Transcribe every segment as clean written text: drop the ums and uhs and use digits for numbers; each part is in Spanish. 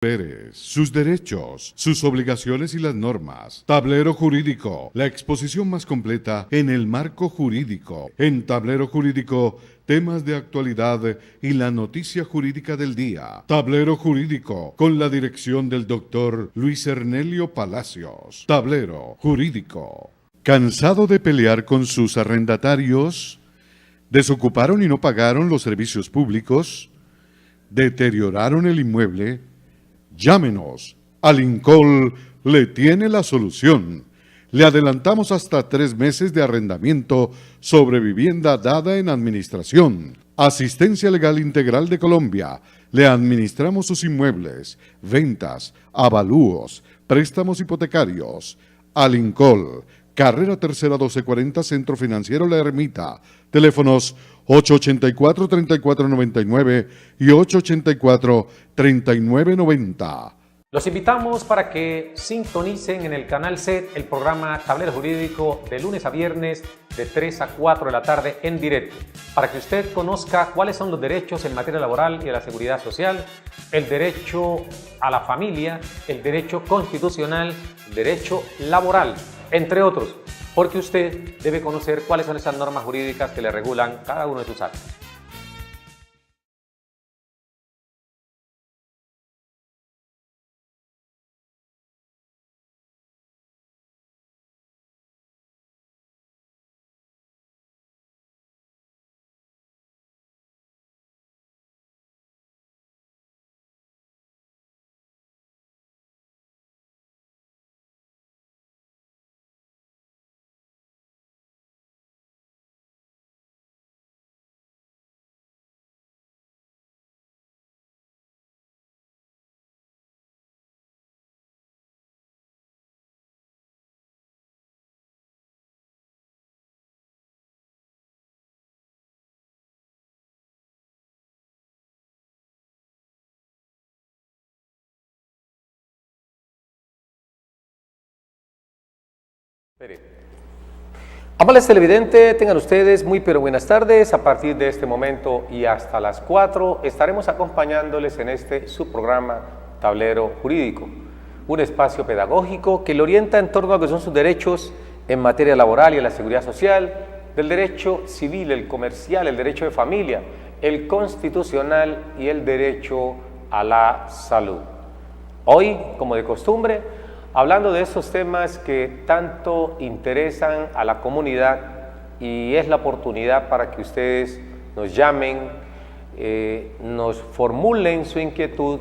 Deberes, sus derechos, sus obligaciones y las normas. Tablero Jurídico, la exposición más completa en el marco jurídico. En Tablero Jurídico, temas de actualidad y la noticia jurídica del día. Tablero Jurídico, con la dirección del doctor Luis Ernelio Palacios. Tablero Jurídico. ¿Cansado de pelear con sus arrendatarios? ¿Desocuparon y no pagaron los servicios públicos? ¿Deterioraron el inmueble? Llámenos. Alincol le tiene la solución. Le adelantamos hasta 3 meses de arrendamiento sobre vivienda dada en administración. Asistencia Legal Integral de Colombia. Le administramos sus inmuebles, ventas, avalúos, préstamos hipotecarios. Alincol. Carrera Tercera 1240, Centro Financiero La Ermita. Teléfonos 884-3499 y 884-3990. Los invitamos para que sintonicen en el canal SET el programa Tablero Jurídico de lunes a viernes de 3 a 4 de la tarde en directo, para que usted conozca cuáles son los derechos en materia laboral y de la seguridad social, el derecho a la familia, el derecho constitucional, el derecho laboral, entre otros, porque usted debe conocer cuáles son esas normas jurídicas que le regulan cada uno de sus actos. Amables televidentes, tengan ustedes muy pero buenas tardes. A partir de este momento y hasta las 4 estaremos acompañándoles en este su programa Tablero Jurídico, un espacio pedagógico que le orienta en torno a lo que son sus derechos en materia laboral y en la seguridad social, del derecho civil, el comercial, el derecho de familia, el constitucional y el derecho a la salud. Hoy, como de costumbre, hablando de esos temas que tanto interesan a la comunidad, y es la oportunidad para que ustedes nos llamen, nos formulen su inquietud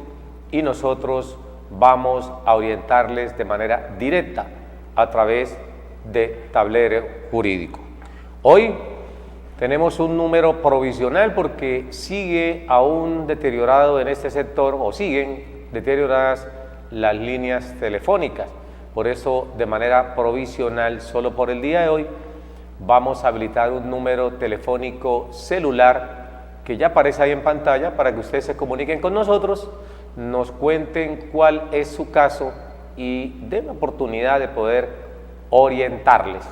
y nosotros vamos a orientarles de manera directa a través de Tablero Jurídico. Hoy tenemos un número provisional porque sigue aún deteriorado en este sector, o siguen deterioradas las líneas telefónicas. Por eso, de manera provisional, solo por el día de hoy, vamos a habilitar un número telefónico celular que ya aparece ahí en pantalla para que ustedes se comuniquen con nosotros, nos cuenten cuál es su caso y den la oportunidad de poder orientarles.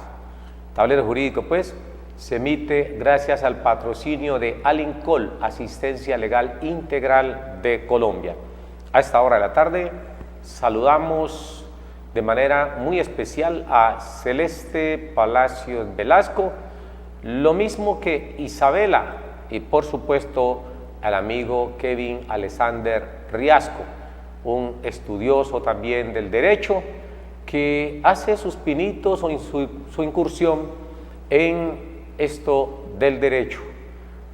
Tablero Jurídico, pues, se emite gracias al patrocinio de Alincol, Asistencia Legal Integral de Colombia. A esta hora de la tarde saludamos de manera muy especial a Celeste Palacios Velasco, lo mismo que Isabela, y por supuesto al amigo Kevin Alexander Riasco, un estudioso también del derecho que hace sus pinitos o su incursión en esto del derecho,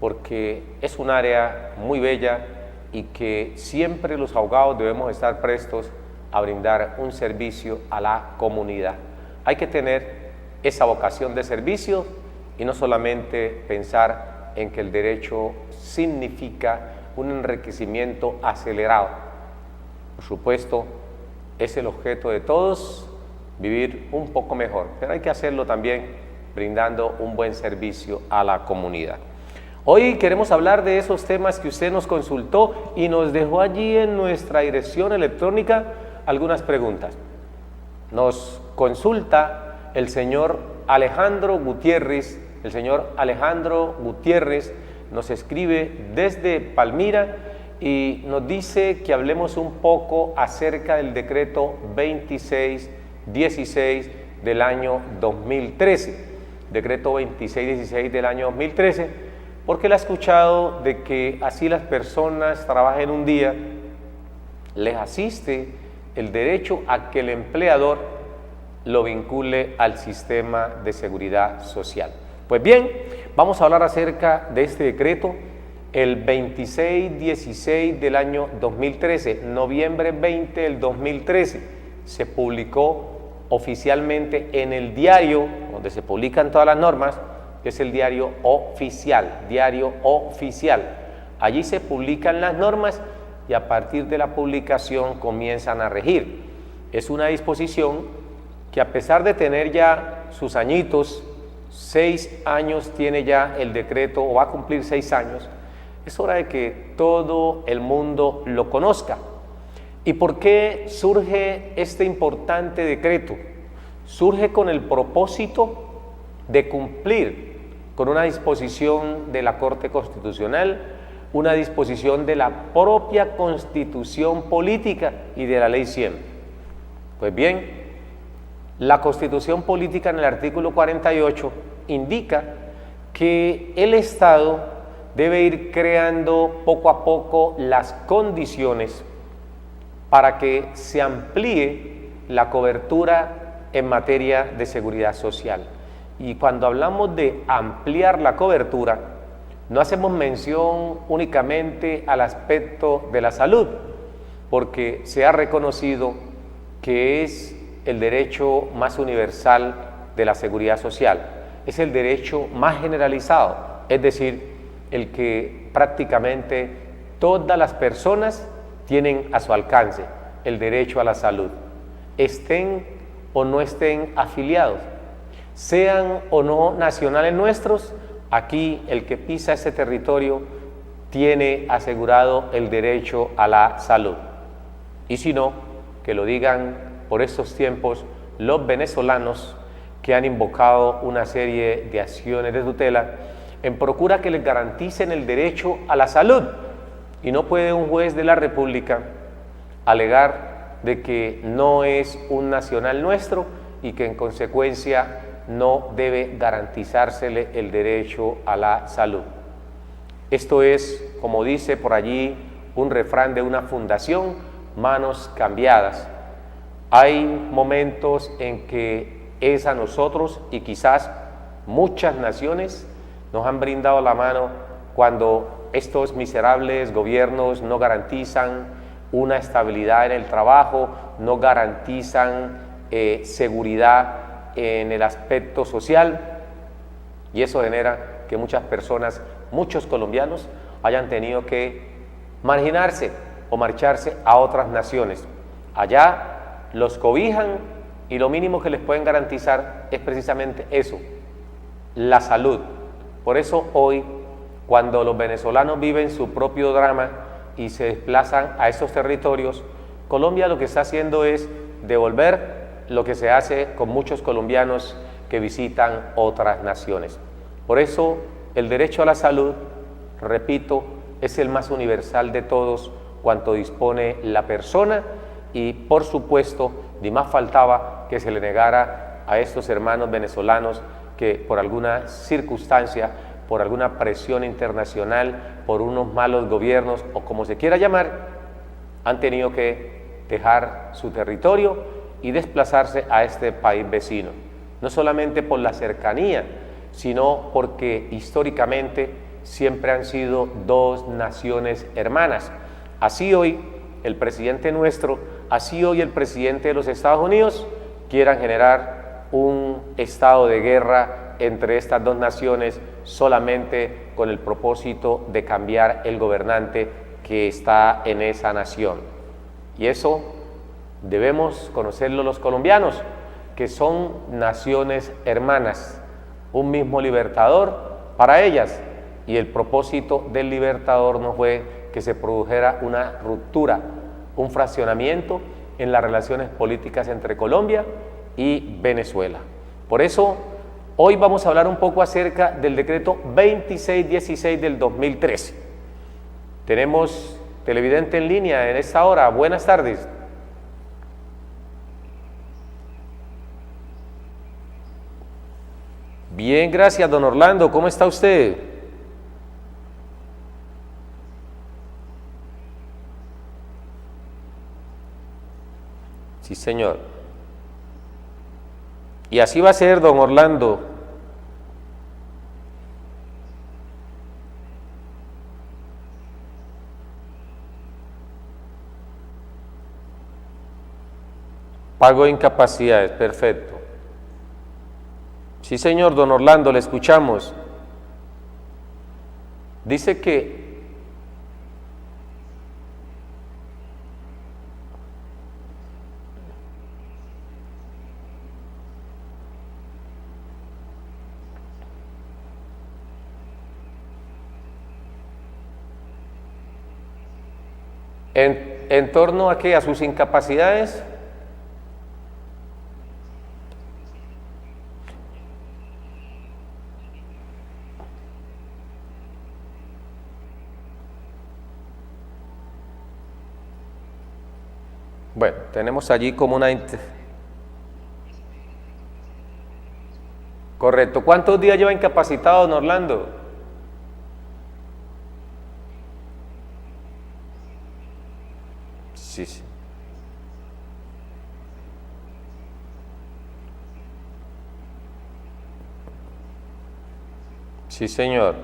porque es un área muy bella y que siempre los abogados debemos estar prestos a brindar un servicio a la comunidad. Hay que tener esa vocación de servicio y no solamente pensar en que el derecho significa un enriquecimiento acelerado. Por supuesto, es el objeto de todos vivir un poco mejor, pero hay que hacerlo también brindando un buen servicio a la comunidad. Hoy queremos hablar de esos temas que usted nos consultó y nos dejó allí en nuestra dirección electrónica algunas preguntas. Nos consulta el señor Alejandro Gutiérrez. El señor Alejandro Gutiérrez nos escribe desde Palmira y nos dice que hablemos un poco acerca del decreto 2616 del año 2013. Decreto 2616 del año 2013, porque él ha escuchado de que así las personas trabajen un día, les asiste el derecho a que el empleador lo vincule al sistema de seguridad social. Pues bien, vamos a hablar acerca de este decreto, el 2616 del año 2013, noviembre 20 del 2013, se publicó oficialmente en el diario, donde se publican todas las normas, que es el diario oficial, Allí se publican las normas y a partir de la publicación comienzan a regir. Es una disposición que, a pesar de tener ya sus añitos, 6 años tiene ya el decreto, o va a cumplir 6 años, es hora de que todo el mundo lo conozca. ¿Y por qué surge este importante decreto? Surge con el propósito de cumplir con una disposición de la Corte Constitucional, una disposición de la propia Constitución Política y de la Ley 100. Pues bien, la Constitución Política en el artículo 48 indica que el Estado debe ir creando poco a poco las condiciones para que se amplíe la cobertura en materia de seguridad social. Y cuando hablamos de ampliar la cobertura, no hacemos mención únicamente al aspecto de la salud, porque se ha reconocido que es el derecho más universal de la seguridad social, es el derecho más generalizado, es decir, el que prácticamente todas las personas tienen a su alcance, el derecho a la salud, estén o no estén afiliados, sean o no nacionales nuestros. Aquí el que pisa ese territorio tiene asegurado el derecho a la salud. Y si no, que lo digan por estos tiempos los venezolanos que han invocado una serie de acciones de tutela en procura que les garanticen el derecho a la salud. Y no puede un juez de la República alegar de que no es un nacional nuestro y que en consecuencia no debe garantizársele el derecho a la salud. Esto es, como dice por allí un refrán de una fundación, manos cambiadas. Hay momentos en que es a nosotros y quizás muchas naciones nos han brindado la mano cuando estos miserables gobiernos no garantizan una estabilidad en el trabajo, no garantizan seguridad en el aspecto social, y eso genera que muchas personas, muchos colombianos hayan tenido que marginarse o marcharse a otras naciones. Allá los cobijan y lo mínimo que les pueden garantizar es precisamente eso, la salud. Por eso hoy, cuando los venezolanos viven su propio drama y se desplazan a esos territorios, Colombia lo que está haciendo es devolver lo que se hace con muchos colombianos que visitan otras naciones. Por eso el derecho a la salud, repito, es el más universal de todos cuanto dispone la persona, y por supuesto ni más faltaba que se le negara a estos hermanos venezolanos que por alguna circunstancia, por alguna presión internacional, por unos malos gobiernos o como se quiera llamar, han tenido que dejar su territorio y desplazarse a este país vecino, no solamente por la cercanía, sino porque históricamente siempre han sido dos naciones hermanas. Así hoy el presidente nuestro, así hoy el presidente de los Estados Unidos quieran generar un estado de guerra entre estas dos naciones solamente con el propósito de cambiar el gobernante que está en esa nación. Y eso debemos conocerlo los colombianos, que son naciones hermanas, un mismo libertador para ellas, y el propósito del libertador no fue que se produjera una ruptura, un fraccionamiento en las relaciones políticas entre Colombia y Venezuela. Por eso hoy vamos a hablar un poco acerca del decreto 2616 del 2013. Tenemos televidente en línea en esta hora. Buenas tardes. Bien, gracias, don Orlando. ¿Cómo está usted? Sí, señor. Y así va a ser, don Orlando. Pago de incapacidades, perfecto. Sí, señor, don Orlando, le escuchamos. Dice que en torno a qué, a sus incapacidades. Bueno, tenemos allí como una... Correcto. ¿Cuántos días lleva incapacitado, don Orlando? Sí, sí. Sí, señor.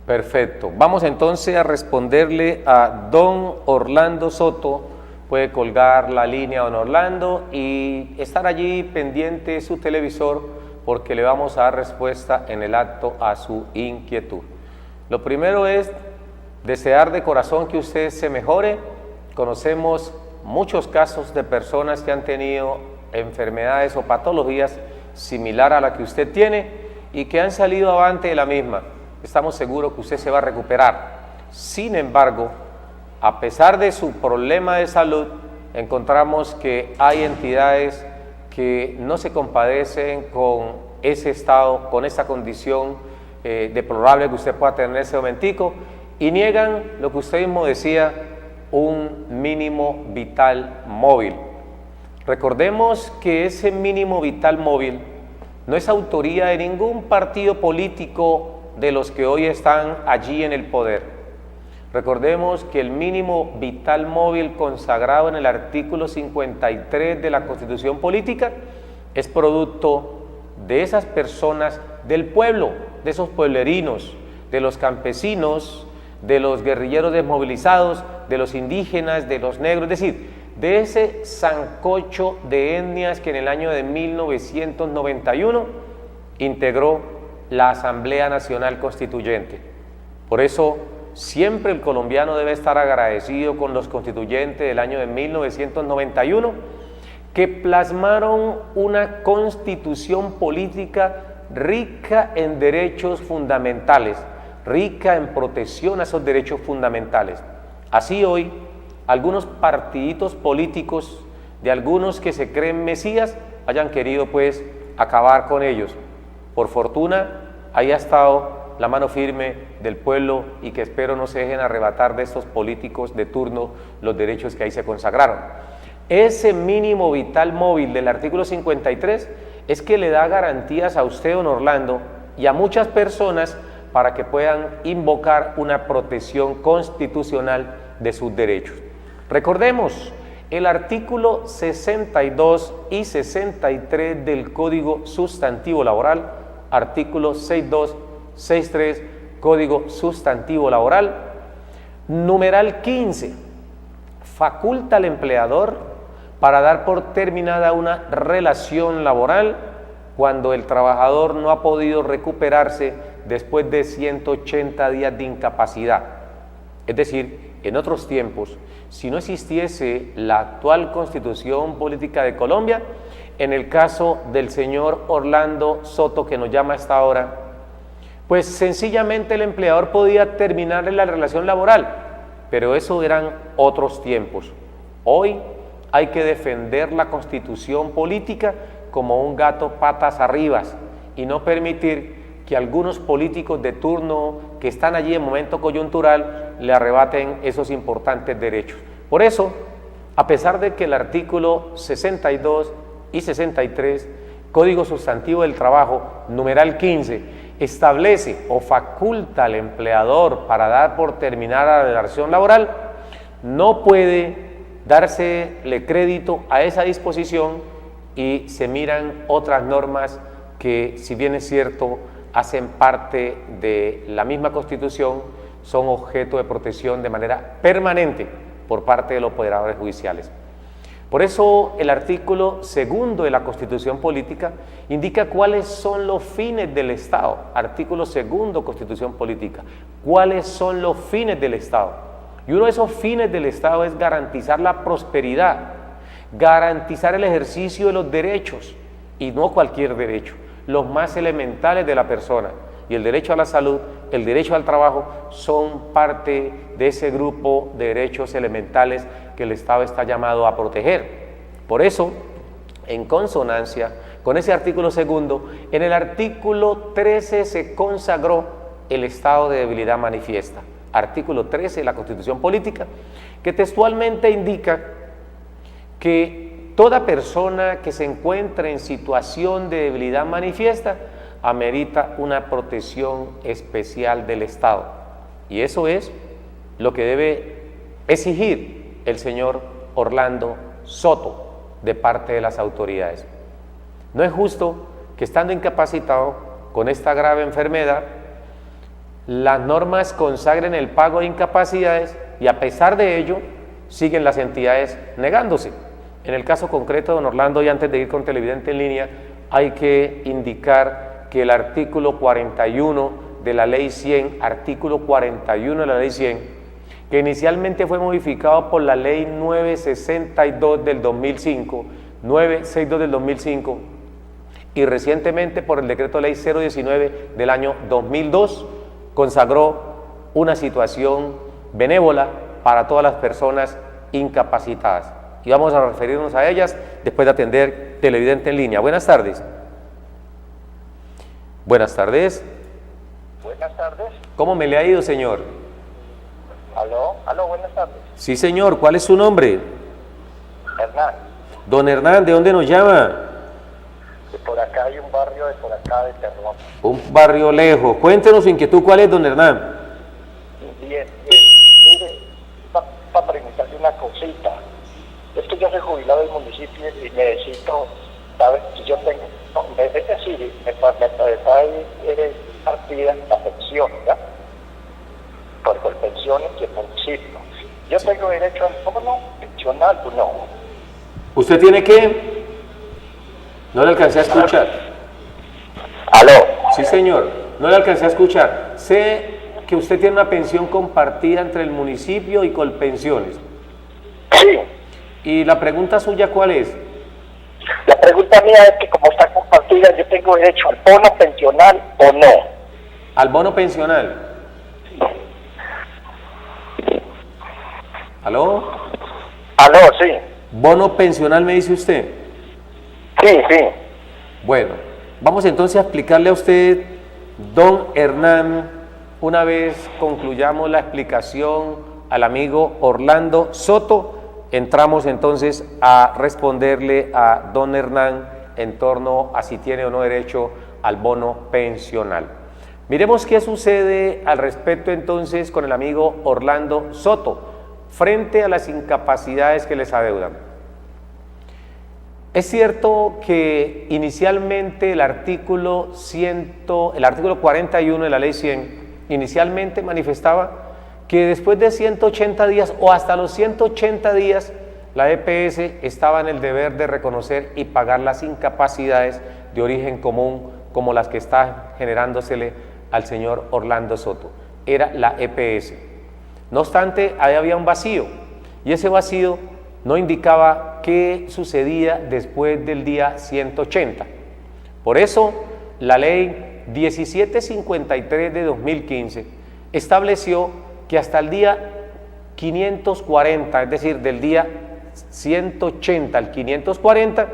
Perfecto. Vamos entonces a responderle a don Orlando Soto. Puede colgar la línea, don Orlando, y estar allí pendiente su televisor porque le vamos a dar respuesta en el acto a su inquietud. Lo primero es desear de corazón que usted se mejore. Conocemos muchos casos de personas que han tenido enfermedades o patologías similar a la que usted tiene y que han salido avante de la misma. Estamos seguros que usted se va a recuperar. Sin embargo, a pesar de su problema de salud, encontramos que hay entidades que no se compadecen con ese estado, con esa condición deplorable que usted pueda tener en ese momentico, y niegan lo que usted mismo decía, un mínimo vital móvil. Recordemos que ese mínimo vital móvil no es autoría de ningún partido político de los que hoy están allí en el poder. Recordemos que el mínimo vital móvil consagrado en el artículo 53 de la Constitución Política es producto de esas personas del pueblo, de esos pueblerinos, de los campesinos, de los guerrilleros desmovilizados, de los indígenas, de los negros, es decir, de ese sancocho de etnias que en el año de 1991 integró la Asamblea Nacional Constituyente. Por eso, siempre el colombiano debe estar agradecido con los constituyentes del año de 1991 que plasmaron una constitución política rica en derechos fundamentales, rica en protección a esos derechos fundamentales. Así hoy, algunos partiditos políticos de algunos que se creen mesías hayan querido pues acabar con ellos. Por fortuna, ahí ha estado la mano firme del pueblo y que espero no se dejen arrebatar de estos políticos de turno los derechos que ahí se consagraron. Ese mínimo vital móvil del artículo 53 es que le da garantías a usted, don Orlando, y a muchas personas para que puedan invocar una protección constitucional de sus derechos. Recordemos el artículo 62 y 63 del Código Sustantivo Laboral, artículo 62, 63, Código Sustantivo Laboral, numeral 15, faculta al empleador para dar por terminada una relación laboral cuando el trabajador no ha podido recuperarse después de 180 días de incapacidad. Es decir, en otros tiempos, si no existiese la actual Constitución Política de Colombia, en el caso del señor Orlando Soto, que nos llama a esta hora, pues sencillamente el empleador podía terminarle la relación laboral, pero eso eran otros tiempos. Hoy hay que defender la constitución política como un gato patas arriba y no permitir que algunos políticos de turno que están allí en momento coyuntural le arrebaten esos importantes derechos. Por eso, a pesar de que el artículo 62 y 63, Código Sustantivo del Trabajo, numeral 15, establece o faculta al empleador para dar por terminada la relación laboral, no puede dársele crédito a esa disposición y se miran otras normas que, si bien es cierto, hacen parte de la misma Constitución, son objeto de protección de manera permanente por parte de los poderadores judiciales. Por eso el artículo 2 de la Constitución Política indica cuáles son los fines del Estado. Artículo 2, Constitución Política. ¿Cuáles son los fines del Estado? Y uno de esos fines del Estado es garantizar la prosperidad, garantizar el ejercicio de los derechos, y no cualquier derecho, los más elementales de la persona. Y el derecho a la salud, el derecho al trabajo, son parte de ese grupo de derechos elementales que el Estado está llamado a proteger. Por eso, en consonancia con ese artículo 2, en el artículo 13 se consagró el estado de debilidad manifiesta. Artículo 13 de la Constitución Política, que textualmente indica que toda persona que se encuentre en situación de debilidad manifiesta amerita una protección especial del Estado. Y eso es lo que debe exigir el señor Orlando Soto de parte de las autoridades. No es justo que, estando incapacitado con esta grave enfermedad, las normas consagren el pago de incapacidades y, a pesar de ello, siguen las entidades negándose. En el caso concreto de don Orlando, y antes de ir con Televidente en Línea, hay que indicar que el artículo 41 de la Ley 100, artículo 41 de la Ley 100, que inicialmente fue modificado por la Ley 962 del 2005, 962 del 2005, y recientemente por el Decreto Ley 019 del año 2002, consagró una situación benévola para todas las personas incapacitadas. Y vamos a referirnos a ellas después de atender Televidente en Línea. Buenas tardes. Buenas tardes. Buenas tardes. ¿Cómo me le ha ido, señor? Aló, buenas tardes. Sí, señor. ¿Cuál es su nombre? Hernán. Don Hernán, ¿de dónde nos llama? De por acá hay un barrio de por acá de Terrón. Un barrio lejos. Cuéntenos su inquietud. ¿Cuál es, don Hernán? Bien. Mire, para preguntarle una cosita. Es que yo soy jubilado del municipio y necesito, ¿sabes? Si yo tengo, es decir, me partida la pensión, ¿ya? Por pensiones y el municipio. ¿Yo tengo derecho al bono pensional o no? ¿Usted tiene qué? No le alcancé a escuchar. ¿Aló? Sí, señor. No le alcancé a escuchar. Sé que usted tiene una pensión compartida entre el municipio y Colpensiones. Sí. ¿Y la pregunta suya cuál es? La pregunta mía es que, como está compartida, ¿yo tengo derecho al bono pensional o no? ¿Al bono pensional? ¿Aló? ¿Aló? Sí. ¿Bono pensional me dice usted? Sí. Bueno, vamos entonces a explicarle a usted, don Hernán, una vez concluyamos la explicación al amigo Orlando Soto, entramos entonces a responderle a don Hernán en torno a si tiene o no derecho al bono pensional. Miremos qué sucede al respecto entonces con el amigo Orlando Soto frente a las incapacidades que les adeudan. Es cierto que inicialmente el artículo 41 de la Ley 100 inicialmente manifestaba que después de 180 días o hasta los 180 días la EPS estaba en el deber de reconocer y pagar las incapacidades de origen común como las que está generándosele al señor Orlando Soto. Era la EPS. No obstante, ahí había un vacío y ese vacío no indicaba qué sucedía después del día 180. Por eso, la ley 1753 de 2015 estableció que hasta el día 540, es decir, del día 180 al 540,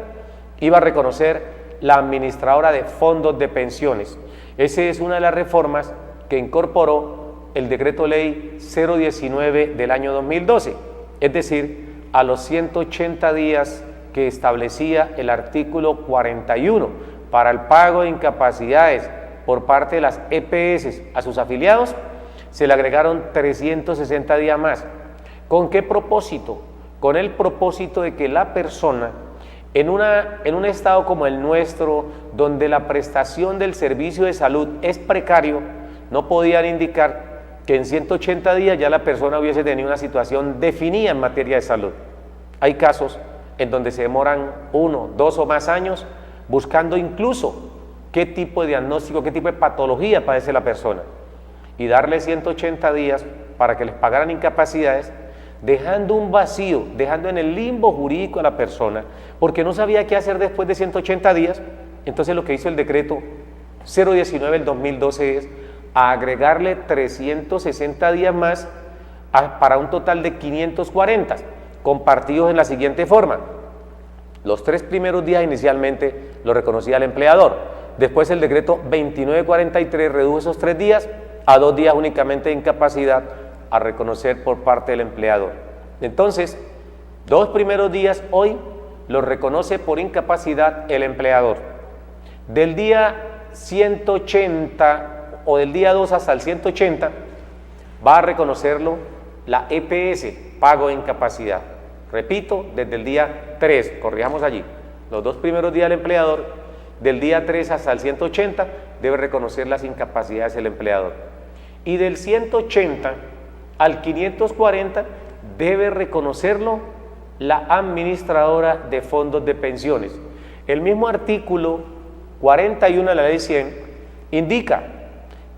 iba a reconocer la administradora de fondos de pensiones. Esa es una de las reformas que incorporó el decreto ley 019 del año 2012, es decir, a los 180 días que establecía el artículo 41 para el pago de incapacidades por parte de las EPS a sus afiliados, se le agregaron 360 días más. ¿Con qué propósito? Con el propósito de que la persona, en un estado como el nuestro, donde la prestación del servicio de salud es precario, no podían indicar que en 180 días ya la persona hubiese tenido una situación definida en materia de salud. Hay casos en donde se demoran 1, 2 o más años buscando incluso qué tipo de diagnóstico, qué tipo de patología padece la persona, y darle 180 días para que les pagaran incapacidades, dejando un vacío, dejando en el limbo jurídico a la persona, porque no sabía qué hacer después de 180 días. Entonces lo que hizo el decreto 019 del 2012 es agregarle 360 días más para un total de 540, compartidos en la siguiente forma. Los 3 primeros días inicialmente lo reconocía el empleador. Después el decreto 2943 redujo esos 3 días a 2 días únicamente de incapacidad a reconocer por parte del empleador. Entonces, 2 primeros días hoy los reconoce por incapacidad el empleador. Del día 180 o del día 2 hasta el 180 va a reconocerlo la EPS, pago de incapacidad. Repito, desde el día 3, corrijamos allí, los 2 primeros días del empleador, del día 3 hasta el 180 debe reconocer las incapacidades del empleador. Y del 180 al 540 debe reconocerlo la administradora de fondos de pensiones. El mismo artículo 41 de la ley 100 indica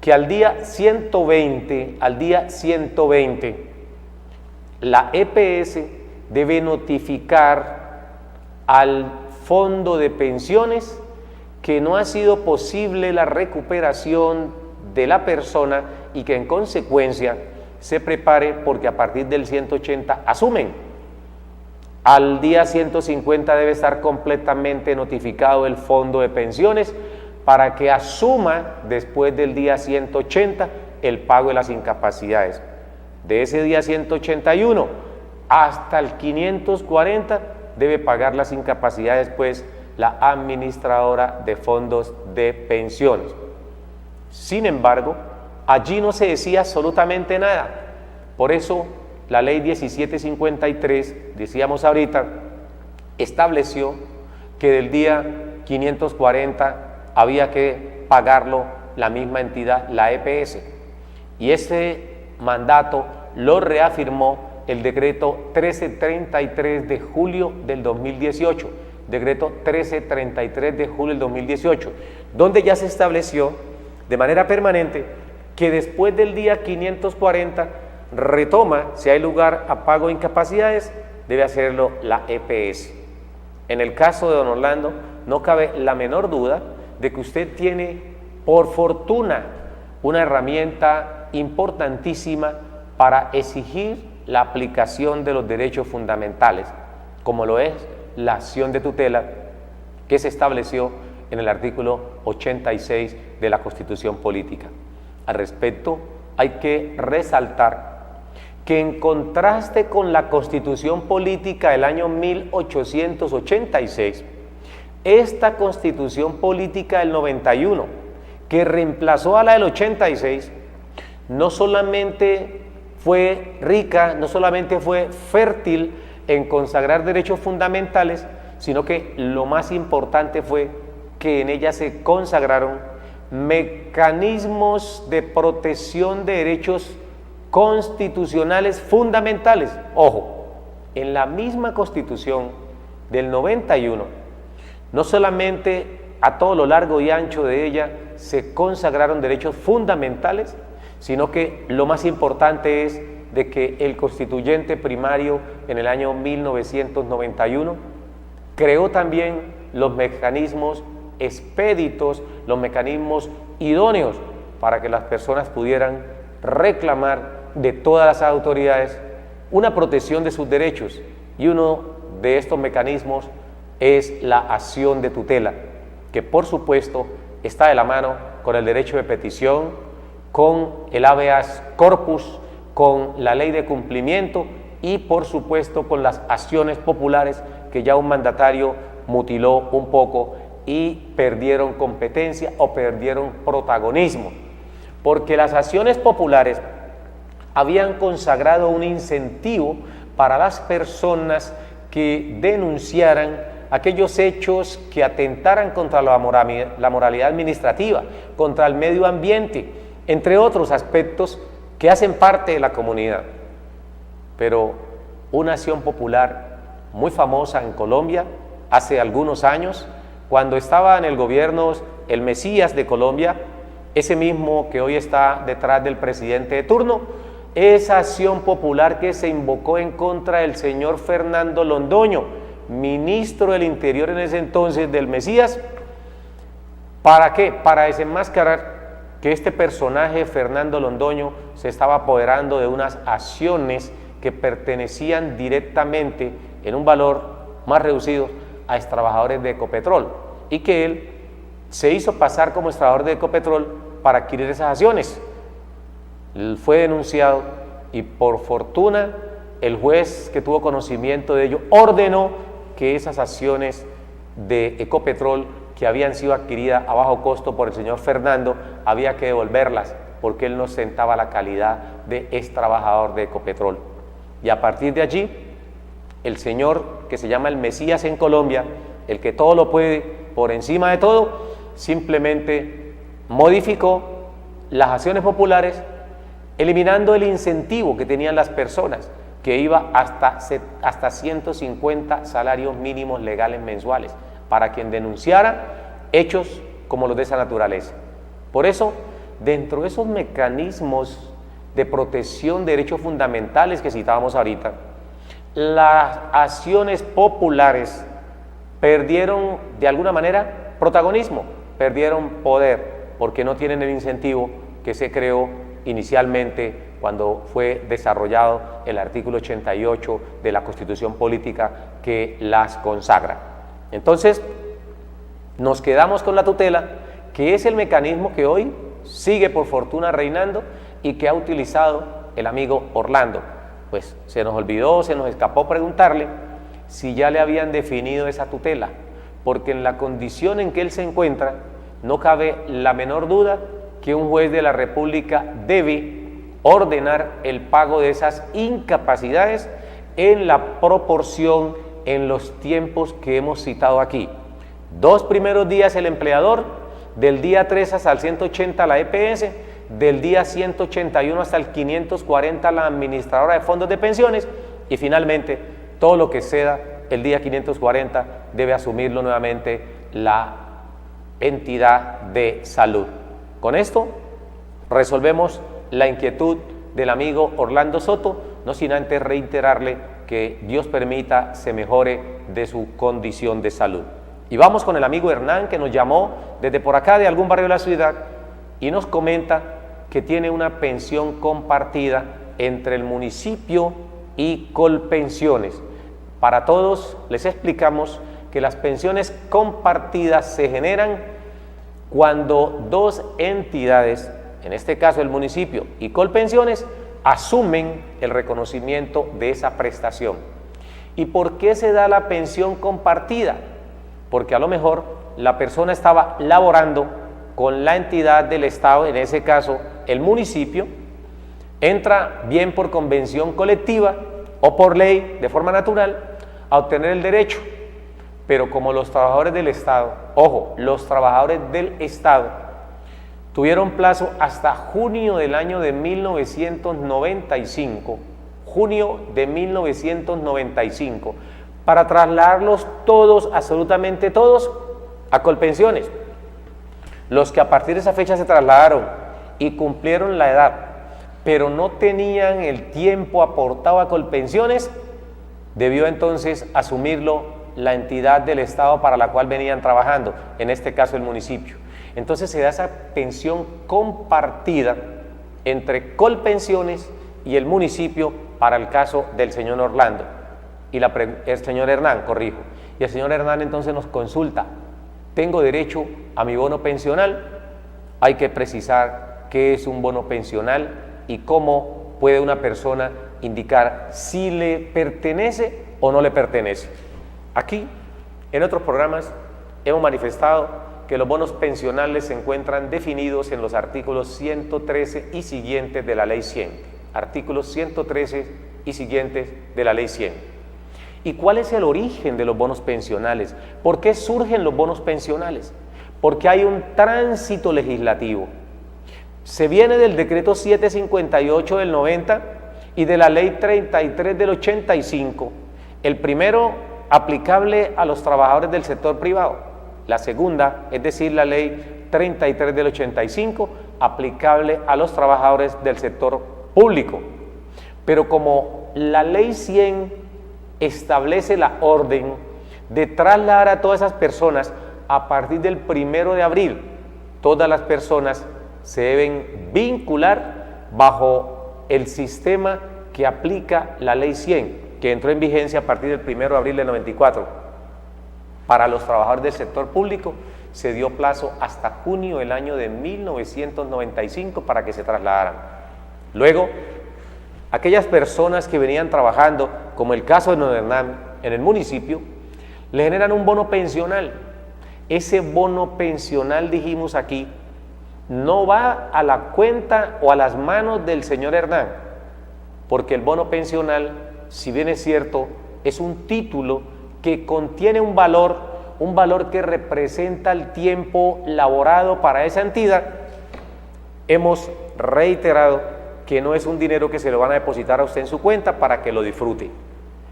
que al día 120, la EPS debe notificar al fondo de pensiones que no ha sido posible la recuperación de la persona y que en consecuencia se prepare, porque a partir del 180 asumen. Al día 150 debe estar completamente notificado el fondo de pensiones para que asuma después del día 180 el pago de las incapacidades. De ese día 181 hasta el 540 debe pagar las incapacidades pues la administradora de fondos de pensiones. Sin embargo, allí no se decía absolutamente nada. Por eso la ley 1753, decíamos ahorita, estableció que del día 540 había que pagarlo la misma entidad, la EPS. Y ese mandato lo reafirmó el decreto 1333 de julio del 2018, decreto 1333 de julio del 2018, donde ya se estableció de manera permanente que después del día 540 retoma, si hay lugar a pago de incapacidades, debe hacerlo la EPS. En el caso de don Orlando, no cabe la menor duda de que usted tiene, por fortuna, una herramienta importantísima para exigir la aplicación de los derechos fundamentales, como lo es la acción de tutela que se estableció en el artículo 86 de la Constitución Política. Al respecto, hay que resaltar que en contraste con la Constitución Política del año 1886, esta Constitución Política del 91, que reemplazó a la del 86, no solamente fue rica, no solamente fue fértil en consagrar derechos fundamentales, sino que lo más importante fue que en ella se consagraron mecanismos de protección de derechos constitucionales fundamentales. Ojo, en la misma Constitución del 91, no solamente a todo lo largo y ancho de ella se consagraron derechos fundamentales, sino que lo más importante es de que el constituyente primario en el año 1991 creó también los mecanismos expeditos, los mecanismos idóneos para que las personas pudieran reclamar de todas las autoridades una protección de sus derechos, y uno de estos mecanismos es la acción de tutela, que por supuesto está de la mano con el derecho de petición, con el habeas corpus, con la ley de cumplimiento y por supuesto con las acciones populares que ya un mandatario mutiló un poco y perdieron competencia o perdieron protagonismo, porque las acciones populares habían consagrado un incentivo para las personas que denunciaran aquellos hechos que atentaran contra la moralidad administrativa, contra el medio ambiente, entre otros aspectos que hacen parte de la comunidad. Pero una acción popular muy famosa en Colombia hace algunos años, cuando estaba en el gobierno el Mesías de Colombia, ese mismo que hoy está detrás del presidente de turno, esa acción popular que se invocó en contra del señor Fernando Londoño, ministro del Interior en ese entonces del Mesías. ¿Para qué? Para desenmascarar que este personaje, Fernando Londoño, se estaba apoderando de unas acciones que pertenecían directamente en un valor más reducido a extrabajadores de Ecopetrol, y que él se hizo pasar como extrabajador de Ecopetrol para adquirir esas acciones. Él fue denunciado y por fortuna el juez que tuvo conocimiento de ello ordenó que esas acciones de Ecopetrol que habían sido adquiridas a bajo costo por el señor Fernando había que devolverlas porque él no ostentaba la calidad de extrabajador de Ecopetrol. Y a partir de allí, el señor que se llama el Mesías en Colombia, el que todo lo puede por encima de todo, simplemente modificó las acciones populares, eliminando el incentivo que tenían las personas, que iba hasta 150 salarios mínimos legales mensuales para quien denunciara hechos como los de esa naturaleza. Por eso, dentro de esos mecanismos de protección de derechos fundamentales que citábamos ahorita, las acciones populares perdieron de alguna manera protagonismo, perdieron poder, porque no tienen el incentivo que se creó inicialmente cuando fue desarrollado el artículo 88 de la Constitución Política que las consagra. Entonces, nos quedamos con la tutela, que es el mecanismo que hoy sigue por fortuna reinando y que ha utilizado el amigo Orlando. Pues se nos olvidó, se nos escapó preguntarle si ya le habían definido esa tutela, porque en la condición en que él se encuentra, no cabe la menor duda que un juez de la República debe ordenar el pago de esas incapacidades en la proporción, en los tiempos que hemos citado aquí. 2 primeros días el empleador, del día 3 hasta el 180 la EPS, del día 181 hasta el 540 la administradora de fondos de pensiones, y finalmente todo lo que ceda el día 540 debe asumirlo nuevamente la entidad de salud. Con esto resolvemos la inquietud del amigo Orlando Soto, no sin antes reiterarle que Dios permita se mejore de su condición de salud. Y vamos con el amigo Hernán, que nos llamó desde por acá de algún barrio de la ciudad y nos comenta que tiene una pensión compartida entre el municipio y Colpensiones. Para todos les explicamos que las pensiones compartidas se generan cuando dos entidades, en este caso el municipio y Colpensiones, asumen el reconocimiento de esa prestación. ¿Y por qué se da la pensión compartida? Porque a lo mejor la persona estaba laborando con la entidad del Estado, en ese caso el municipio, entra bien por convención colectiva o por ley de forma natural a obtener el derecho, pero como los trabajadores del Estado, ojo, los trabajadores del Estado tuvieron plazo hasta junio del año de 1995, junio de 1995, para trasladarlos todos, absolutamente todos, a Colpensiones. Los que a partir de esa fecha se trasladaron y cumplieron la edad, pero no tenían el tiempo aportado a Colpensiones, debió entonces asumirlo la entidad del Estado para la cual venían trabajando, en este caso el municipio. Entonces se da esa pensión compartida entre Colpensiones y el municipio para el caso del señor Orlando y el señor Hernán, corrijo. Y el señor Hernán entonces nos consulta, ¿tengo derecho a mi bono pensional? Hay que precisar qué es un bono pensional y cómo puede una persona indicar si le pertenece o no le pertenece. Aquí, en otros programas, hemos manifestado que los bonos pensionales se encuentran definidos en los artículos 113 y siguientes de la Ley 100. Artículos 113 y siguientes de la Ley 100. ¿Y cuál es el origen de los bonos pensionales? ¿Por qué surgen los bonos pensionales? Porque hay un tránsito legislativo. Se viene del decreto 758 del 90 y de la Ley 33 del 85. El primero aplicable a los trabajadores del sector privado. La segunda, es decir, la Ley 33 del 85, aplicable a los trabajadores del sector público. Pero como la Ley 100 establece la orden de trasladar a todas esas personas a partir del 1 de abril, todas las personas se deben vincular bajo el sistema que aplica la Ley 100, que entró en vigencia a partir del 1 de abril del 94. Para los trabajadores del sector público se dio plazo hasta junio del año de 1995 para que se trasladaran. Luego, aquellas personas que venían trabajando, como el caso de don Hernán, en el municipio, le generan un bono pensional. Ese bono pensional, dijimos aquí, no va a la cuenta o a las manos del señor Hernán, porque el bono pensional, si bien es cierto, es un título que contiene un valor que representa el tiempo laborado para esa entidad. Hemos reiterado que no es un dinero que se lo van a depositar a usted en su cuenta para que lo disfrute.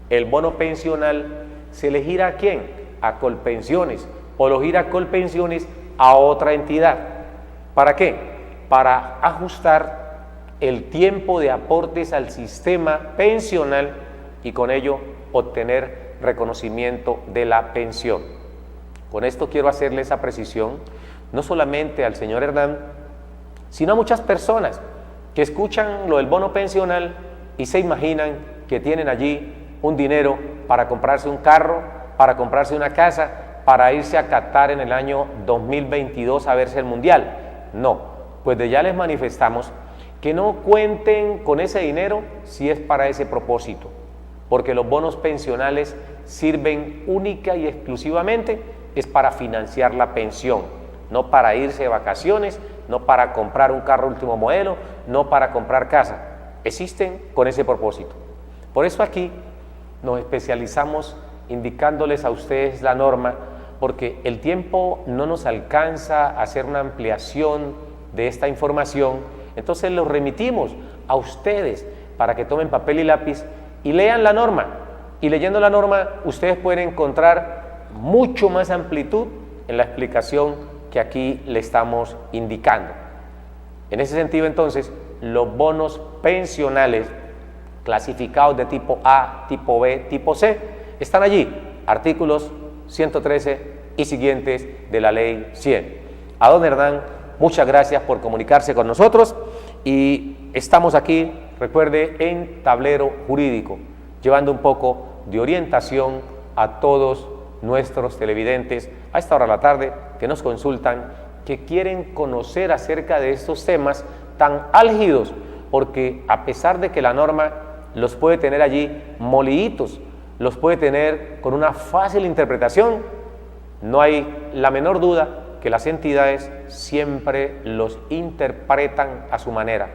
El bono pensional se le gira ¿a quién? A Colpensiones, o lo gira a Colpensiones a otra entidad. ¿Para qué? Para ajustar el tiempo de aportes al sistema pensional y con ello obtener reconocimiento de la pensión. Con esto quiero hacerle esa precisión, no solamente al señor Hernán, sino a muchas personas que escuchan lo del bono pensional y se imaginan que tienen allí un dinero para comprarse un carro, para comprarse una casa, para irse a Qatar en el año 2022 a verse el mundial. No, pues de ya les manifestamos que no cuenten con ese dinero si es para ese propósito, porque los bonos pensionales sirven única y exclusivamente es para financiar la pensión, no para irse de vacaciones, no para comprar un carro último modelo, no para comprar casa. Existen con ese propósito. Por eso aquí nos especializamos indicándoles a ustedes la norma, porque el tiempo no nos alcanza a hacer una ampliación de esta información. Entonces los remitimos a ustedes para que tomen papel y lápiz y lean la norma, y leyendo la norma ustedes pueden encontrar mucho más amplitud en la explicación que aquí le estamos indicando. En ese sentido, entonces, los bonos pensionales clasificados de tipo A, tipo B, tipo C, están allí, artículos 113 y siguientes de la Ley 100. A don Hernán, muchas gracias por comunicarse con nosotros y estamos aquí, recuerde, en Tablero Jurídico, llevando un poco de orientación a todos nuestros televidentes a esta hora de la tarde que nos consultan, que quieren conocer acerca de estos temas tan álgidos, porque a pesar de que la norma los puede tener allí moliditos, los puede tener con una fácil interpretación, no hay la menor duda que las entidades siempre los interpretan a su manera,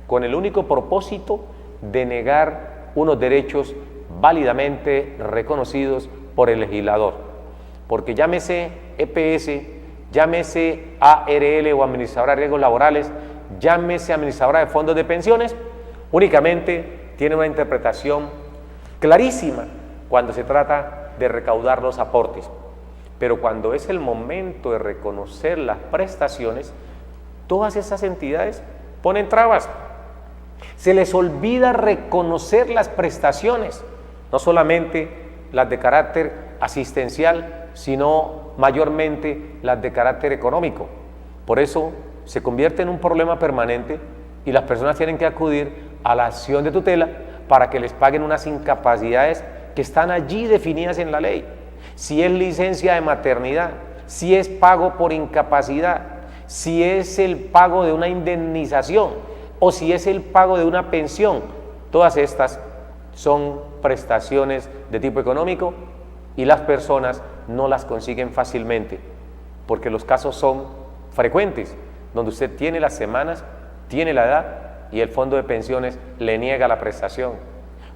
con el único propósito de negar unos derechos válidamente reconocidos por el legislador, porque llámese EPS, llámese ARL o administradora de riesgos laborales, llámese administradora de fondos de pensiones, únicamente tiene una interpretación clarísima cuando se trata de recaudar los aportes, pero cuando es el momento de reconocer las prestaciones, todas esas entidades ponen trabas. Se les olvida reconocer las prestaciones, no solamente las de carácter asistencial, sino mayormente las de carácter económico. Por eso se convierte en un problema permanente y las personas tienen que acudir a la acción de tutela para que les paguen unas incapacidades que están allí definidas en la ley. Si es licencia de maternidad, si es pago por incapacidad, si es el pago de una indemnización o si es el pago de una pensión, todas estas son prestaciones de tipo económico y las personas no las consiguen fácilmente, porque los casos son frecuentes, donde usted tiene las semanas, tiene la edad y el fondo de pensiones le niega la prestación.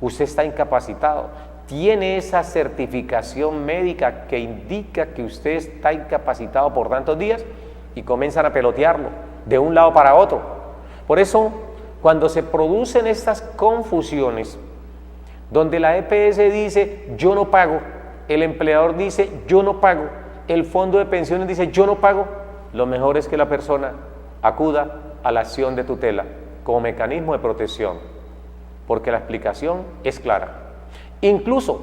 Usted está incapacitado, tiene esa certificación médica que indica que usted está incapacitado por tantos días y comienzan a pelotearlo de un lado para otro. Por eso, cuando se producen estas confusiones, donde la EPS dice yo no pago, el empleador dice yo no pago, el fondo de pensiones dice yo no pago, lo mejor es que la persona acuda a la acción de tutela como mecanismo de protección, porque la explicación es clara. Incluso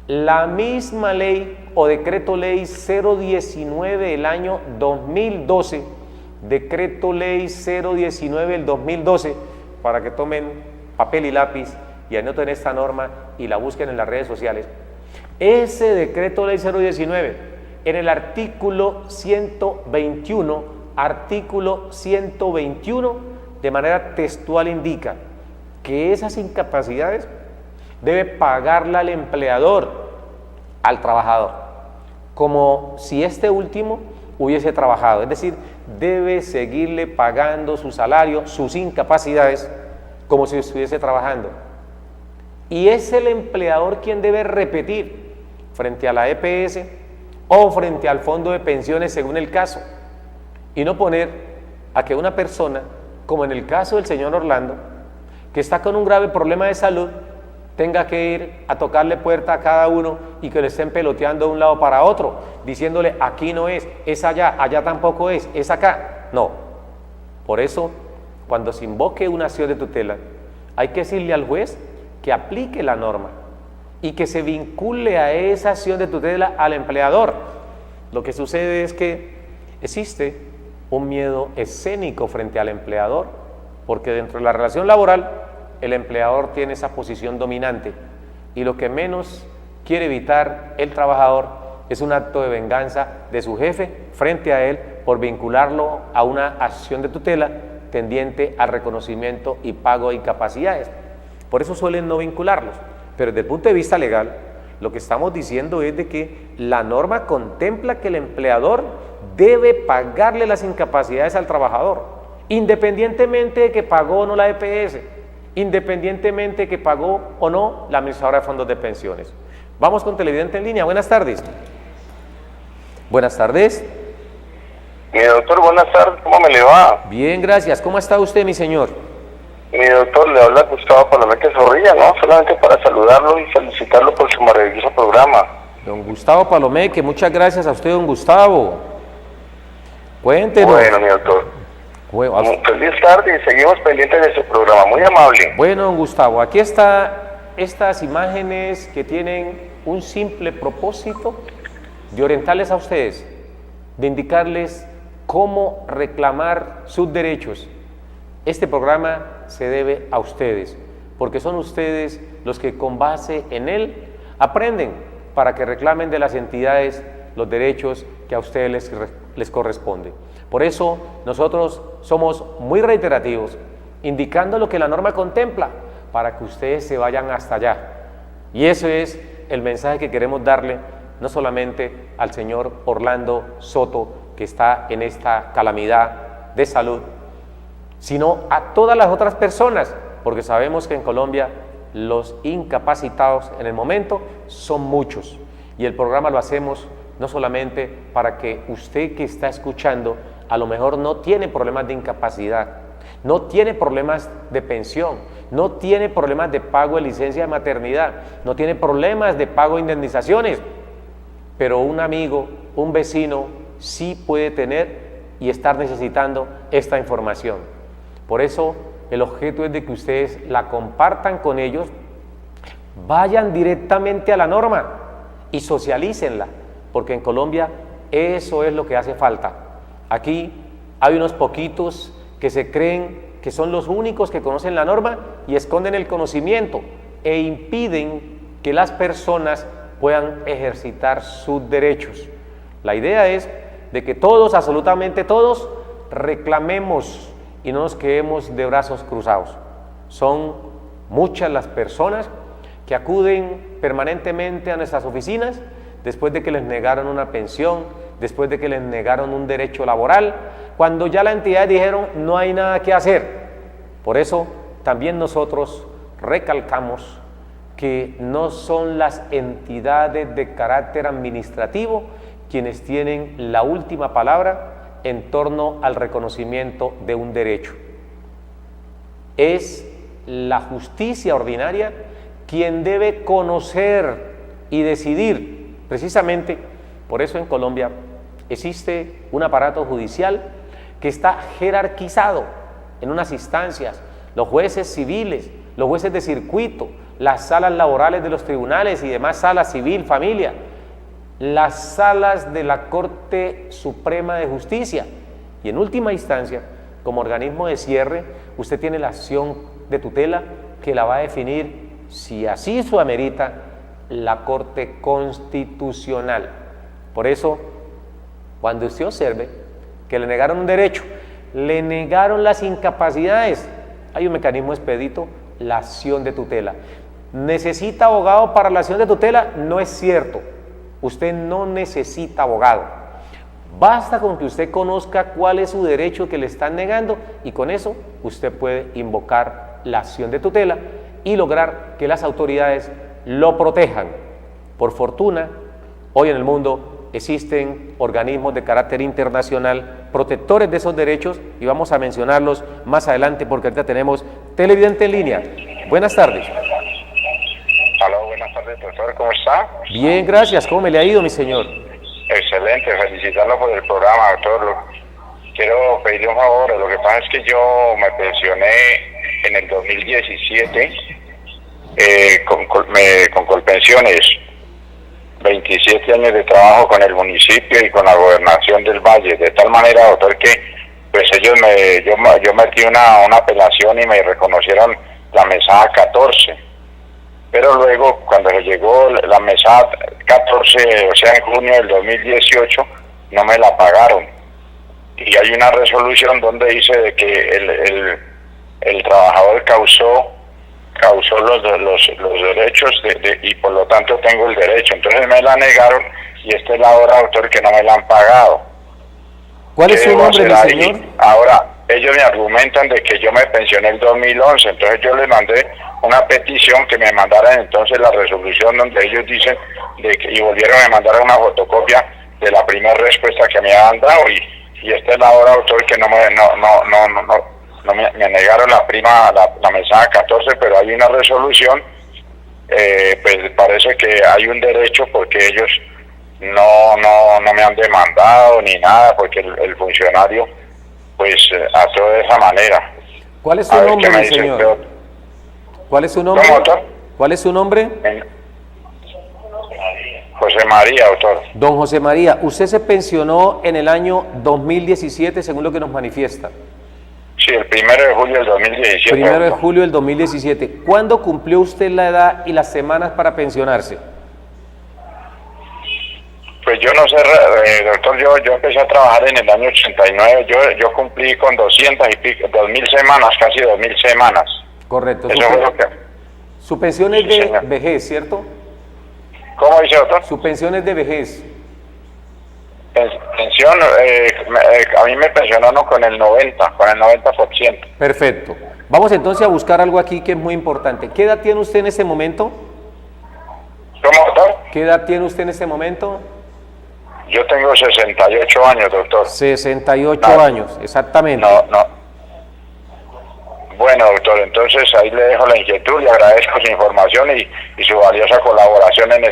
la misma ley o decreto ley 019 del año 2012, decreto ley 019 del 2012, para que tomen papel y lápiz y anoten esta norma y la busquen en las redes sociales. Ese decreto ley 019, en el artículo 121, de manera textual indica que esas incapacidades debe pagarla el empleador al trabajador, como si este último hubiese trabajado, es decir, debe seguirle pagando su salario, sus incapacidades, como si estuviese trabajando. Y es el empleador quien debe repetir frente a la EPS o frente al fondo de pensiones según el caso, y no poner a que una persona, como en el caso del señor Orlando, que está con un grave problema de salud, tenga que ir a tocarle puerta a cada uno y que le estén peloteando de un lado para otro, diciéndole aquí no es allá, allá tampoco es acá. No. Por eso, cuando se invoque una acción de tutela, hay que decirle al juez que aplique la norma y que se vincule a esa acción de tutela al empleador. Lo que sucede es que existe un miedo escénico frente al empleador, porque dentro de la relación laboral el empleador tiene esa posición dominante y lo que menos quiere evitar el trabajador es un acto de venganza de su jefe frente a él por vincularlo a una acción de tutela tendiente al reconocimiento y pago de incapacidades. Por eso suelen no vincularlos, pero desde el punto de vista legal lo que estamos diciendo es de que la norma contempla que el empleador debe pagarle las incapacidades al trabajador, independientemente de que pagó o no la EPS, independientemente de que pagó o no la administradora de fondos de pensiones. Vamos con televidente en línea. Buenas tardes. Buenas tardes. Mi doctor, buenas tardes, ¿cómo me le va? Bien, gracias. ¿Cómo está usted, mi señor? Mi doctor, le habla Gustavo Palomé que Zorrilla, ¿no? Solamente para saludarlo y felicitarlo por su maravilloso programa. Don Gustavo Palomé, que muchas gracias a usted, don Gustavo. Cuéntenos. Bueno, mi doctor. Feliz tarde y seguimos pendientes de su programa, muy amable. Bueno, don Gustavo, aquí están estas imágenes que tienen un simple propósito de orientarles a ustedes, de indicarles cómo reclamar sus derechos. Este programa se debe a ustedes, porque son ustedes los que con base en él aprenden para que reclamen de las entidades los derechos que a ustedes les corresponde. Por eso nosotros somos muy reiterativos, indicando lo que la norma contempla, para que ustedes se vayan hasta allá. Y ese es el mensaje que queremos darle, no solamente al señor Orlando Soto, que está en esta calamidad de salud, sino a todas las otras personas, porque sabemos que en Colombia los incapacitados en el momento son muchos, y el programa lo hacemos no solamente para que usted que está escuchando a lo mejor no tiene problemas de incapacidad, no tiene problemas de pensión, no tiene problemas de pago de licencia de maternidad, no tiene problemas de pago de indemnizaciones, pero un amigo, un vecino sí puede tener y estar necesitando esta información. Por eso el objeto es de que ustedes la compartan con ellos, vayan directamente a la norma y socialícenla, porque en Colombia eso es lo que hace falta. Aquí hay unos poquitos que se creen que son los únicos que conocen la norma y esconden el conocimiento e impiden que las personas puedan ejercitar sus derechos. La idea es de que todos, absolutamente todos, reclamemos y no nos quedemos de brazos cruzados. Son muchas las personas que acuden permanentemente a nuestras oficinas después de que les negaron una pensión, después de que les negaron un derecho laboral, cuando ya la entidad dijeron no hay nada que hacer. Por eso también nosotros recalcamos que no son las entidades de carácter administrativo quienes tienen la última palabra en torno al reconocimiento de un derecho. Es la justicia ordinaria quien debe conocer y decidir. Precisamente por eso en Colombia existe un aparato judicial que está jerarquizado en unas instancias, los jueces civiles, los jueces de circuito, las salas laborales de los tribunales y demás salas civil, familia, las salas de la Corte Suprema de Justicia y en última instancia, como organismo de cierre, usted tiene la acción de tutela que la va a definir, si así lo amerita, la Corte Constitucional. Por eso, cuando usted observe que le negaron un derecho, le negaron las incapacidades, hay un mecanismo expedito, la acción de tutela. ¿Necesita abogado para la acción de tutela? No es cierto. Usted no necesita abogado. Basta con que usted conozca cuál es su derecho que le están negando y con eso usted puede invocar la acción de tutela y lograr que las autoridades lo protejan. Por fortuna, hoy en el mundo existen organismos de carácter internacional protectores de esos derechos y vamos a mencionarlos más adelante porque ahorita tenemos televidente en línea. Buenas tardes. Aló, buenas tardes, doctor, ¿cómo está? Bien, gracias. ¿Cómo me le ha ido, mi señor? Excelente, felicitarlo por el programa, doctor. Quiero pedirle un favor, lo que pasa es que yo me pensioné en el 2017 con Colpensiones, 27 años de trabajo con el municipio y con la gobernación del Valle, de tal manera, doctor, que pues yo metí una apelación y me reconocieron la mesada 14. Pero luego, cuando se llegó la mesada 14, o sea, en junio del 2018, no me la pagaron. Y hay una resolución donde dice de que el trabajador causó los derechos y por lo tanto tengo el derecho. Entonces me la negaron y esta es la hora, doctor, que no me la han pagado. ¿Cuál es su nombre, mi señor? Ahora, ellos me argumentan de que yo me pensioné en el 2011, entonces yo les mandé una petición que me mandaran entonces la resolución donde ellos dicen y volvieron a mandar una fotocopia de la primera respuesta que me habían dado y esta es la hora, doctor, que me negaron la mesada 14, pero hay una resolución, pues parece que hay un derecho porque ellos no me han demandado ni nada, porque el funcionario pues actuó de esa manera. ¿Cuál es su nombre, mi señor? ¿Cuál es su nombre? ¿Cómo, doctor? ¿Cuál es su nombre? José María, doctor. Don José María, usted se pensionó en el año 2017, según lo que nos manifiesta. Sí, el 1 de julio del 2017. 1 de julio del 2017. ¿Cuándo cumplió usted la edad y las semanas para pensionarse? Pues yo no sé, doctor, yo empecé a trabajar en el año 89, yo cumplí con 2.000 semanas, casi 2.000 semanas. Correcto. Eso fue lo que... Su pensión es Sí, de señor. vejez, ¿cierto? ¿Cómo dice, doctor? Su pensión es de vejez. Pensión, a mí me pensionaron con el 90%. Perfecto. Vamos entonces a buscar algo aquí que es muy importante. ¿Qué edad tiene usted en este momento? ¿Cómo, doctor? ¿Qué edad tiene usted en este momento? Yo tengo 68 años, doctor. 68 No. año, exactamente. No. Bueno, doctor, entonces ahí le dejo la inquietud, le agradezco su información y su valiosa colaboración en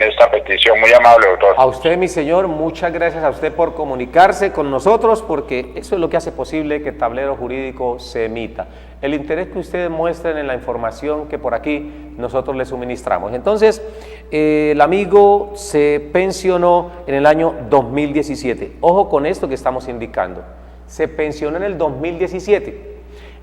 esta petición. Muy amable, doctor. A usted, mi señor, muchas gracias a usted por comunicarse con nosotros, porque eso es lo que hace posible que Tablero Jurídico se emita. El interés que ustedes muestren en la información que por aquí nosotros les suministramos. Entonces, el amigo se pensionó en el año 2017. Ojo con esto que estamos indicando. Se pensionó en el 2017.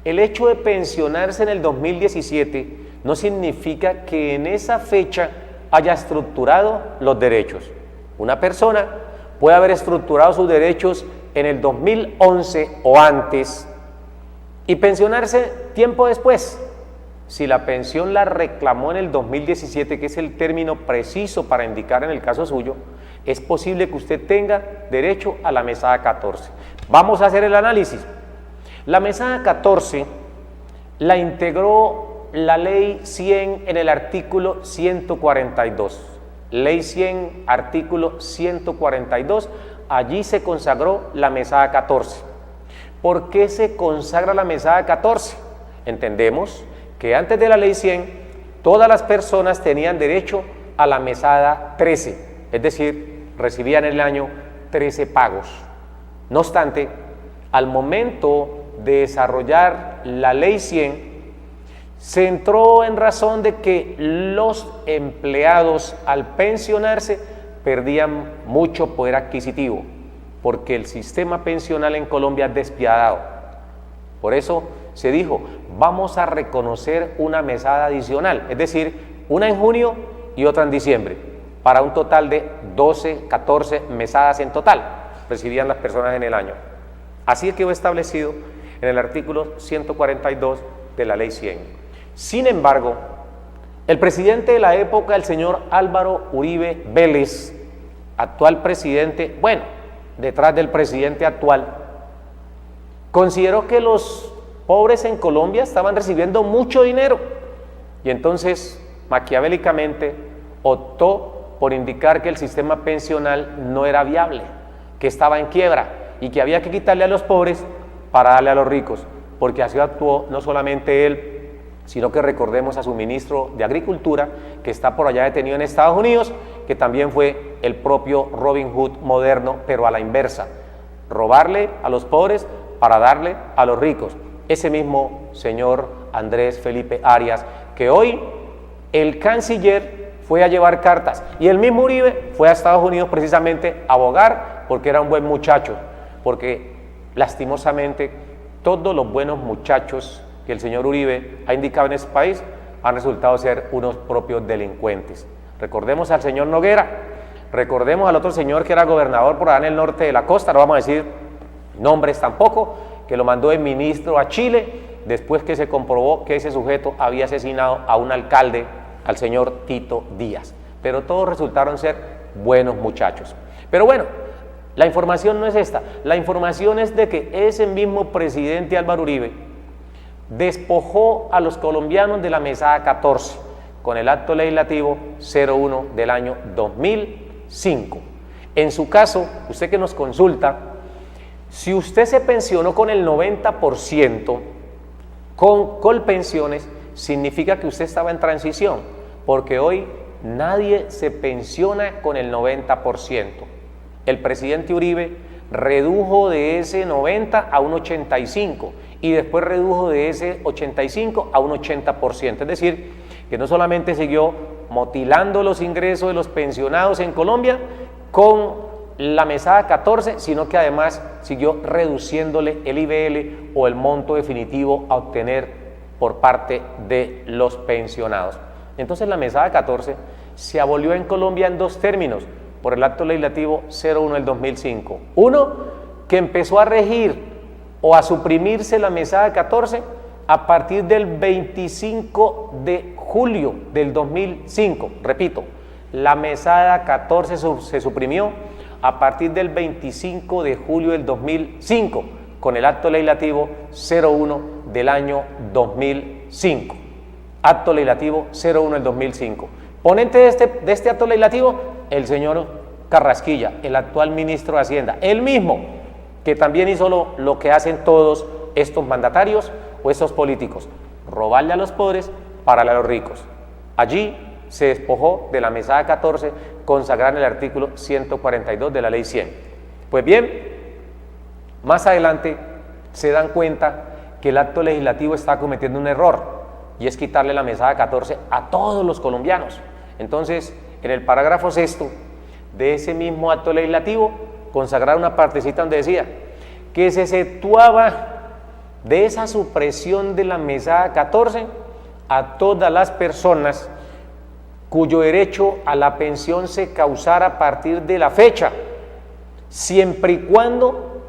el hecho de pensionarse en el 2017 no significa que en esa fecha haya estructurado los derechos. Una persona puede haber estructurado sus derechos en el 2011 o antes y pensionarse tiempo después. Si la pensión la reclamó en el 2017, que es el término preciso para indicar en el caso suyo, es posible que usted tenga derecho a la mesada 14. Vamos a hacer el análisis. La mesada 14 la integró la Ley 100 en el artículo 142. Ley 100, artículo 142, allí se consagró la mesada 14. ¿Por qué se consagra la mesada 14? Entendemos que antes de la Ley 100, todas las personas tenían derecho a la mesada 13, es decir, recibían en el año 13 pagos. No obstante, al momento de desarrollar la Ley 100, se entró en razón de que los empleados al pensionarse perdían mucho poder adquisitivo, porque el sistema pensional en Colombia es despiadado. Por eso se dijo, vamos a reconocer una mesada adicional, es decir, una en junio y otra en diciembre, para un total de 12, 14 mesadas en total recibían las personas en el año. Así quedó establecido en el artículo 142 de la Ley 100. Sin embargo, el presidente de la época, el señor Álvaro Uribe Vélez, actual presidente, bueno, detrás del presidente actual, consideró que los pobres en Colombia estaban recibiendo mucho dinero y entonces maquiavélicamente optó por indicar que el sistema pensional no era viable, que estaba en quiebra y que había que quitarle a los pobres para darle a los ricos, porque así actuó no solamente él, sino que recordemos a su ministro de Agricultura, que está por allá detenido en Estados Unidos, que también fue el propio Robin Hood moderno, pero a la inversa, robarle a los pobres para darle a los ricos. Ese mismo señor Andrés Felipe Arias, que hoy el canciller fue a llevar cartas, y el mismo Uribe fue a Estados Unidos precisamente a abogar, porque era un buen muchacho, porque lastimosamente todos los buenos muchachos que el señor Uribe ha indicado en este país han resultado ser unos propios delincuentes. Recordemos al señor Noguera, recordemos al otro señor que era gobernador por allá en el norte de la costa, no vamos a decir nombres tampoco, que lo mandó de ministro a Chile, después que se comprobó que ese sujeto había asesinado a un alcalde, al señor Tito Díaz. Pero todos resultaron ser buenos muchachos. Pero bueno, la información no es esta, la información es de que ese mismo presidente Álvaro Uribe despojó a los colombianos de la mesada 14 con el acto legislativo 01 del año 2005. En su caso, usted que nos consulta, si usted se pensionó con el 90% con Colpensiones, significa que usted estaba en transición, porque hoy nadie se pensiona con el 90%. El presidente Uribe redujo de ese 90 a un 85 y después redujo de ese 85 a un 80%, es decir, que no solamente siguió mutilando los ingresos de los pensionados en Colombia con la mesada 14, sino que además siguió reduciéndole el IBL o el monto definitivo a obtener por parte de los pensionados. Entonces la mesada 14 se abolió en Colombia en dos términos por el acto legislativo 01 del 2005. Uno, que empezó a regir o a suprimirse la mesada 14 a partir del 25 de julio del 2005. Repito, la mesada 14 se suprimió a partir del 25 de julio del 2005 con el acto legislativo 01 del año 2005. Acto legislativo 01 del 2005. Ponente de este acto legislativo, el señor Carrasquilla, el actual ministro de Hacienda, él mismo, que también hizo lo que hacen todos estos mandatarios o estos políticos, robarle a los pobres para darle a los ricos. Allí se despojó de la mesada 14, consagrar en el artículo 142 de la Ley 100. Pues bien, más adelante se dan cuenta que el acto legislativo está cometiendo un error, y es quitarle la mesada 14 a todos los colombianos. Entonces, en el parágrafo 6 de ese mismo acto legislativo, consagrar una partecita donde decía que se exceptuaba de esa supresión de la mesada 14 a todas las personas cuyo derecho a la pensión se causara a partir de la fecha, siempre y cuando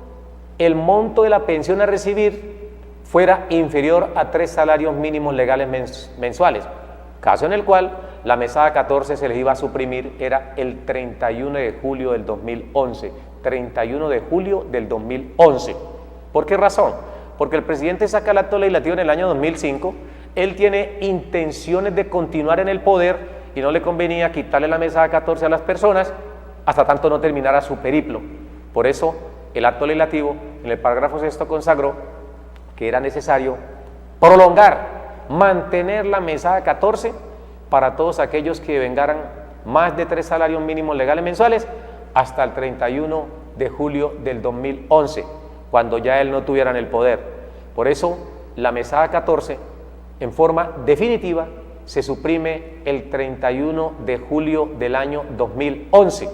el monto de la pensión a recibir fuera inferior a 3 salarios mínimos legales mensuales, caso en el cual la mesada 14 se les iba a suprimir era el 31 de julio del 2011, 31 de julio del 2011. ¿Por qué razón? Porque el presidente saca el acto legislativo en el año 2005, él tiene intenciones de continuar en el poder y no le convenía quitarle la mesada 14 a las personas hasta tanto no terminara su periplo. Por eso el acto legislativo en el parágrafo 6 consagró que era necesario prolongar, mantener la mesada 14 para todos aquellos que vengaran más de 3 salarios mínimos legales mensuales hasta el 31 de julio del 2011, cuando ya él no tuviera en el poder. Por eso la mesada 14 en forma definitiva se suprime el 31 de julio del año 2011,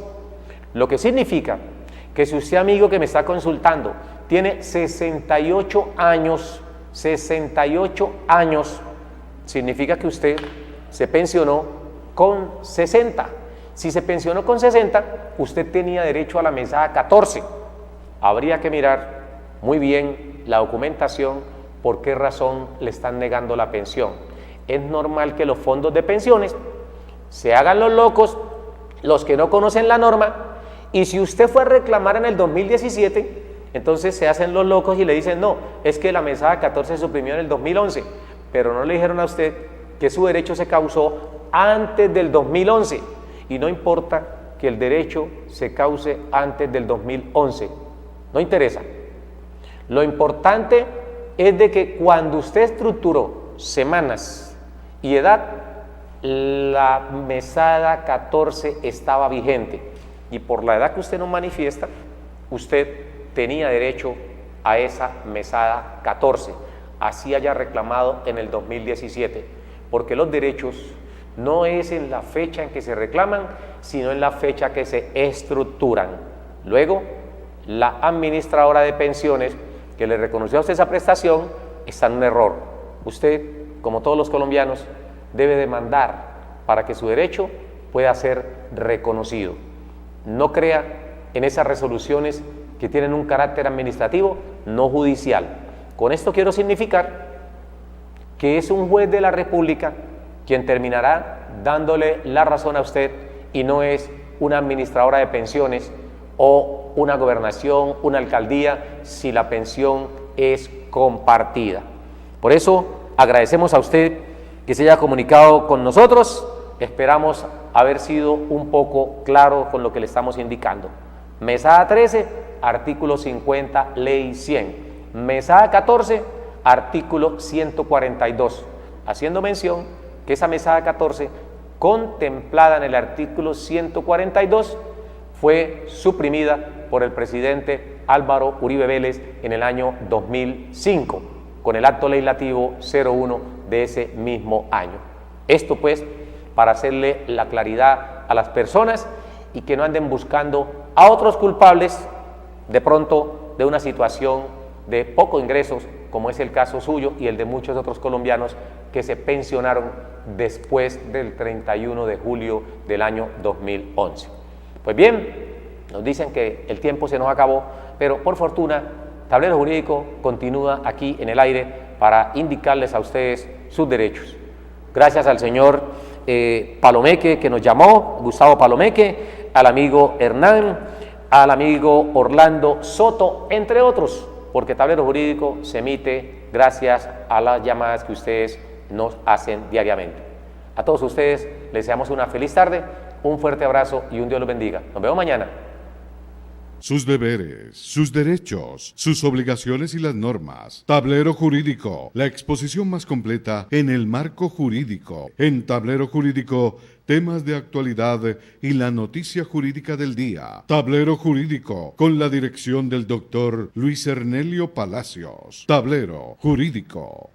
lo que significa que si usted, amigo que me está consultando, tiene 68 años, significa que usted se pensionó con 60. Si se pensionó con 60, usted tenía derecho a la mesada 14. Habría que mirar muy bien la documentación, por qué razón le están negando la pensión. Es normal que los fondos de pensiones se hagan los locos, los que no conocen la norma, y si usted fue a reclamar en el 2017, entonces se hacen los locos y le dicen, no, es que la mesada 14 se suprimió en el 2011, pero no le dijeron a usted que su derecho se causó antes del 2011, y no importa que el derecho se cause antes del 2011, no interesa. Lo importante es de que cuando usted estructuró semanas y edad, la mesada 14 estaba vigente, y por la edad que usted nos manifiesta, usted tenía derecho a esa mesada 14, así haya reclamado en el 2017, porque los derechos no es en la fecha en que se reclaman, sino en la fecha que se estructuran. Luego, la administradora de pensiones que le reconoció a usted esa prestación está en un error. Usted, como todos los colombianos, debe demandar para que su derecho pueda ser reconocido. No crea en esas resoluciones que tienen un carácter administrativo, no judicial. Con esto quiero significar que es un juez de la República quien terminará dándole la razón a usted y no es una administradora de pensiones o una gobernación, una alcaldía, si la pensión es compartida. Por eso agradecemos a usted que se haya comunicado con nosotros, esperamos haber sido un poco claro con lo que le estamos indicando. Mesada 13, artículo 50, ley 100. Mesada 14, artículo 142, haciendo mención que esa mesada 14, contemplada en el artículo 142, fue suprimida por el presidente Álvaro Uribe Vélez en el año 2005, con el acto legislativo 01 de ese mismo año. Esto pues para hacerle la claridad a las personas y que no anden buscando a otros culpables de pronto de una situación de poco ingresos, como es el caso suyo y el de muchos otros colombianos que se pensionaron después del 31 de julio del año 2011. Pues bien, nos dicen que el tiempo se nos acabó, pero por fortuna Tablero Jurídico continúa aquí en el aire para indicarles a ustedes sus derechos. Gracias al señor Palomeque que nos llamó, Gustavo Palomeque, al amigo Hernán, al amigo Orlando Soto, entre otros, porque Tablero Jurídico se emite gracias a las llamadas que ustedes nos hacen diariamente. A todos ustedes les deseamos una feliz tarde, un fuerte abrazo y un Dios los bendiga. Nos vemos mañana. Sus deberes, sus derechos, sus obligaciones y las normas. Tablero Jurídico, la exposición más completa en el marco jurídico. En Tablero Jurídico, temas de actualidad y la noticia jurídica del día. Tablero Jurídico, con la dirección del doctor Luis Ernelio Palacios. Tablero Jurídico.